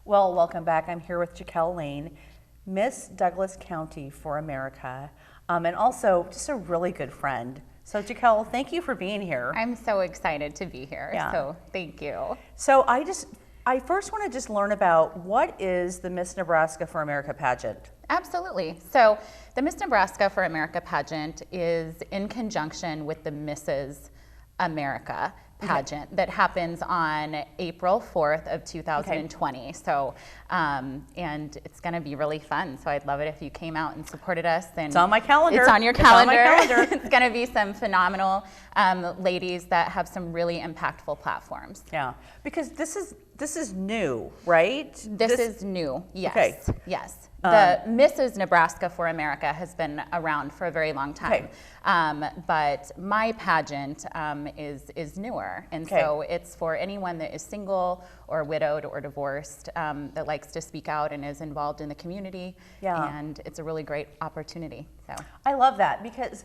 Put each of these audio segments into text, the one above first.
Well, welcome back. I'm here with Jaquel Lane, Miss Douglas County for America, and also just a really good friend. So Jaquel, thank you for being here. I'm so excited to be here, so thank you. So I first want to just learn about what is the Miss Nebraska for America pageant? Absolutely. So the Miss Nebraska for America pageant is in conjunction with the Mrs. America pageant that happens on April 4th of 2020. So, and it's going to be really fun. So I'd love it if you came out and supported us. And it's on my calendar. It's on your calendar. It's on my calendar. It's going to be some phenomenal ladies that have some really impactful platforms. Yeah, because this is new, right? This is new. Yes. Okay. Yes. The Mrs. Nebraska for America has been around for a very long time, but my pageant is newer, and so it's for anyone that is single or widowed or divorced that likes to speak out and is involved in the community, and it's a really great opportunity. So I love that because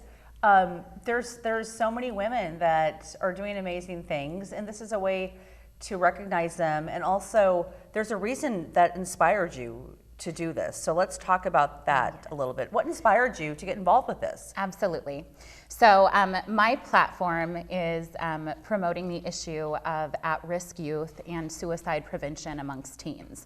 there's so many women that are doing amazing things, and this is a way to recognize them, and also there's a reason that inspired you to do this. So let's talk about that a little bit. What inspired you to get involved with this? Absolutely. So my platform is promoting the issue of at-risk youth and suicide prevention amongst teens.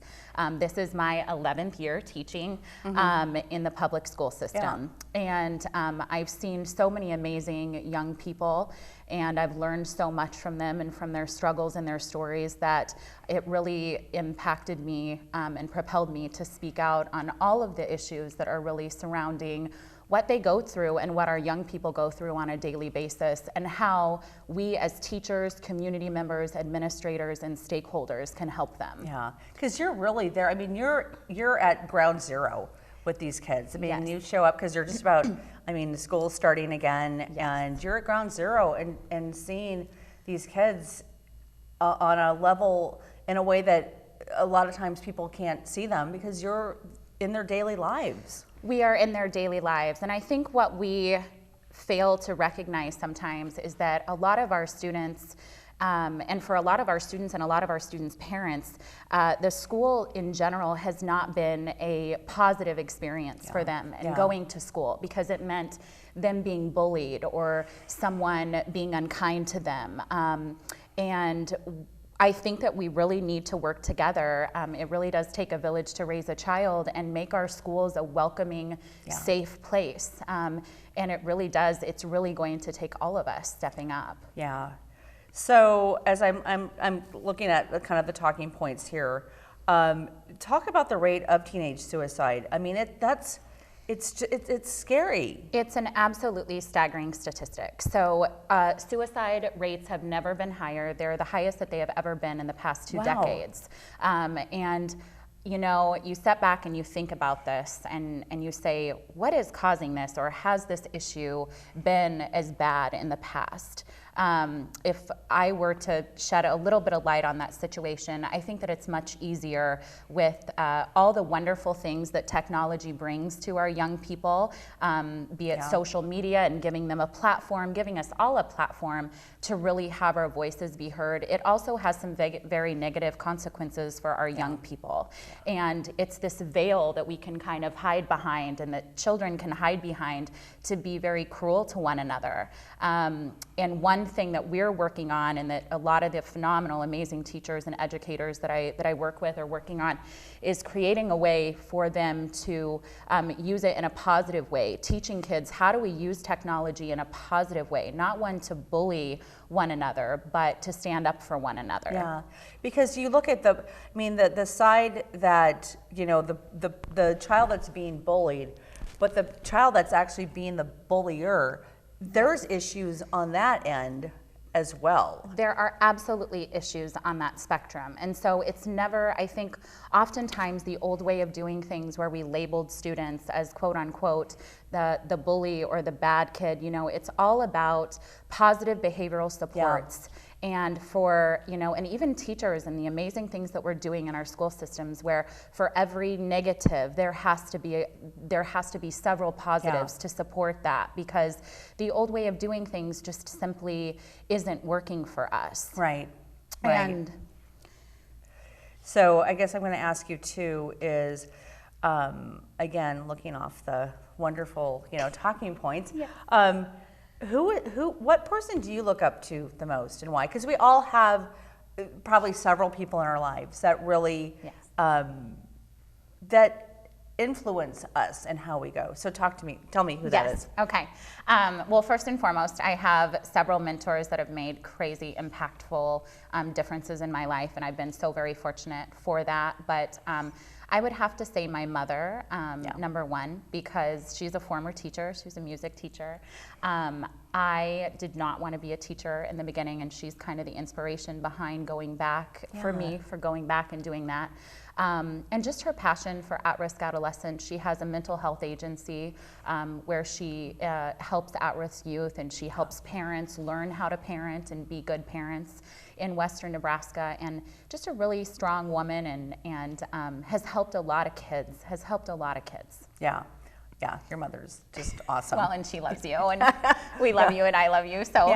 This is my 11th year teaching in the public school system. And I've seen so many amazing young people, and I've learned so much from them and from their struggles and their stories that it really impacted me and propelled me to speak out on all of the issues that are really surrounding what they go through and what our young people go through on a daily basis, and how we as teachers, community members, administrators, and stakeholders can help them. Yeah, because you're really there. I mean, you're at ground zero with these kids. I mean, you show up because you're just about, I mean, the school's starting again, and you're at ground zero and seeing these kids on a level, in a way that a lot of times people can't see them because you're in their daily lives. We are in their daily lives, and I think what we fail to recognize sometimes is that a lot of our students, and for a lot of our students and a lot of our students' parents, the school in general has not been a positive experience for them and going to school, because it meant them being bullied or someone being unkind to them. And I think that we really need to work together. It really does take a village to raise a child, and make our schools a welcoming, safe place. And it really does, it's really going to take all of us stepping up. Yeah. So as I'm looking at the kind of the talking points here, talk about the rate of teenage suicide. I mean, it's scary. It's an absolutely staggering statistic. So suicide rates have never been higher. They're the highest that they have ever been in the past 2 decades. And you know, you step back and you think about this and you say, what is causing this, or has this issue been as bad in the past? If I were to shed a little bit of light on that situation, I think that it's much easier with all the wonderful things that technology brings to our young people, be it social media and giving them a platform, giving us all a platform to really have our voices be heard. It also has some very negative consequences for our young people. And it's this veil that we can kind of hide behind, and that children can hide behind, to be very cruel to one another. And one thing that we're working on, and that a lot of the phenomenal, amazing teachers and educators that I work with are working on, is creating a way for them to use it in a positive way, teaching kids how do we use technology in a positive way, not one to bully one another, but to stand up for one another. Yeah, because you look at the side that, you know, the child that's being bullied, but the child that's actually being the bullier, there's issues on that end as well. There are absolutely issues on that spectrum. And so it's never, I think, oftentimes the old way of doing things, where we labeled students as quote unquote the bully or the bad kid, you know, it's all about positive behavioral supports. And for, you know, and even teachers and the amazing things that we're doing in our school systems, where for every negative there has to be several positives to support that, because the old way of doing things just simply isn't working for us. Right. And So I guess I'm going to ask you too is, again, looking off the wonderful, talking points. Yeah. What person do you look up to the most and why? Because we all have probably several people in our lives that really, that influence us and how we go. So tell me who that is. Okay. Well, first and foremost, I have several mentors that have made crazy impactful differences in my life, and I've been so very fortunate for that. But I would have to say my mother, number one, because she's a former teacher. She was a music teacher. I did not want to be a teacher in the beginning, and she's kind of the inspiration behind going back for me, for going back and doing that. And just her passion for at-risk adolescents. She has a mental health agency where she helps at-risk youth, and she helps parents learn how to parent and be good parents in Western Nebraska. And just a really strong woman, and has helped a lot of kids. Yeah. Yeah, your mother's just awesome. Well, and she loves you, and we love you, and I love you. So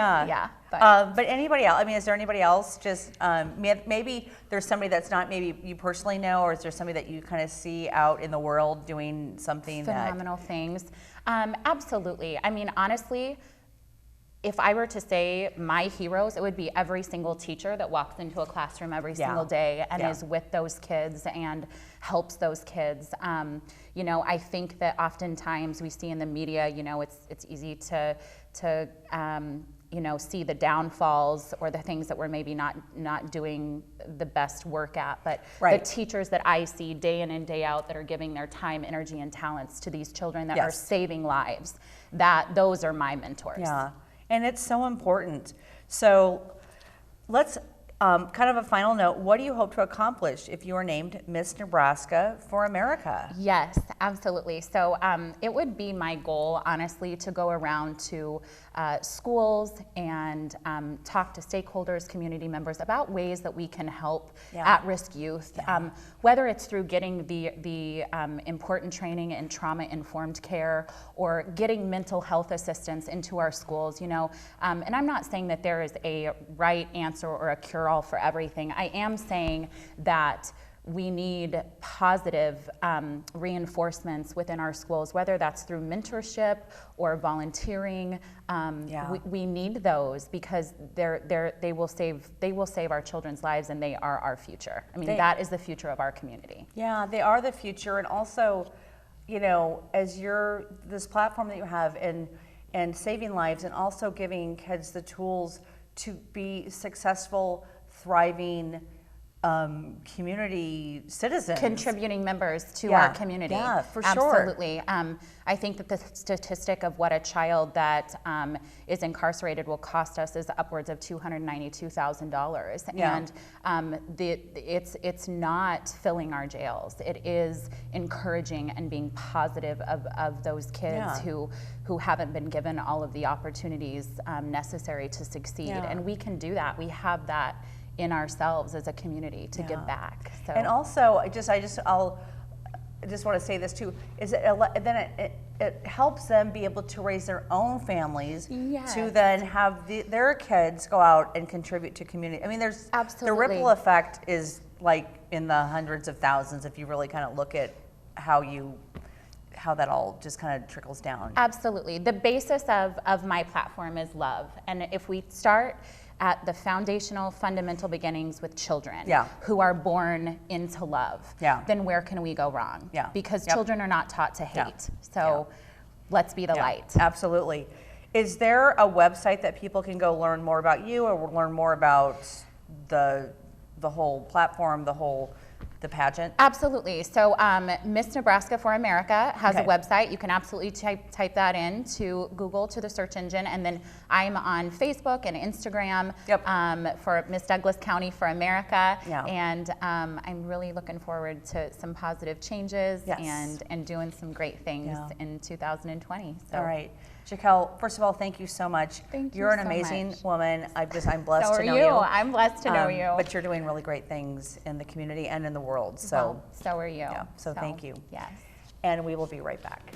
But anybody else? I mean, is there anybody else? Just maybe there's somebody that's not maybe you personally know, or is there somebody that you kind of see out in the world doing something phenomenal things? Absolutely. I mean, honestly, if I were to say my heroes, it would be every single teacher that walks into a classroom every single day and is with those kids and helps those kids. I think that oftentimes we see in the media, it's easy to see the downfalls or the things that we're maybe not doing the best work at. But the teachers that I see day in and day out that are giving their time, energy, and talents to these children that are saving lives, those are my mentors. Yeah. And it's so important. So let's kind of a final note. What do you hope to accomplish if you are named Miss Nebraska for America? Yes, absolutely. So it would be my goal, honestly, to go around to schools and talk to stakeholders, community members about ways that we can help at-risk youth, whether it's through getting the important training in trauma-informed care or getting mental health assistance into our schools, and I'm not saying that there is a right answer or a cure-all for everything. I am saying that we need positive reinforcements within our schools, whether that's through mentorship or volunteering. We need those because they will save our children's lives, and they are our future. I mean, that is the future of our community. Yeah, they are the future, and also, as this platform that you have and saving lives, and also giving kids the tools to be successful, thriving community citizens. Contributing members to our community. Yeah, for sure. Absolutely. I think that the statistic of what a child that is incarcerated will cost us is upwards of $292,000. Yeah. And it's not filling our jails. It is encouraging and being positive of those kids who haven't been given all of the opportunities necessary to succeed. And we can do that. We have that in ourselves as a community to give back. So. And also, I just want to say this too, is then it helps them be able to raise their own families to then have their kids go out and contribute to community. I mean, there's the ripple effect is like in the hundreds of thousands if you really kind of look at how that all just kind of trickles down. Absolutely. The basis of my platform is love. And if we start at the foundational, fundamental beginnings with children who are born into love, then where can we go wrong? Because children are not taught to hate. So let's be the light. Absolutely. Is there a website that people can go learn more about you or learn more about the whole platform, the pageant? Absolutely. So Miss Nebraska for America has a website. You can absolutely type that in to Google, to the search engine. And then I'm on Facebook and Instagram for Miss Douglas County for America. And I'm really looking forward to some positive changes and doing some great things in 2020. So. All right. Jaquel, first of all, thank you so much. You're an amazing woman. I'm blessed to know you. I'm blessed to know you. But you're doing really great things in the community and in the world. So so are you. So thank you. Yes. And we will be right back.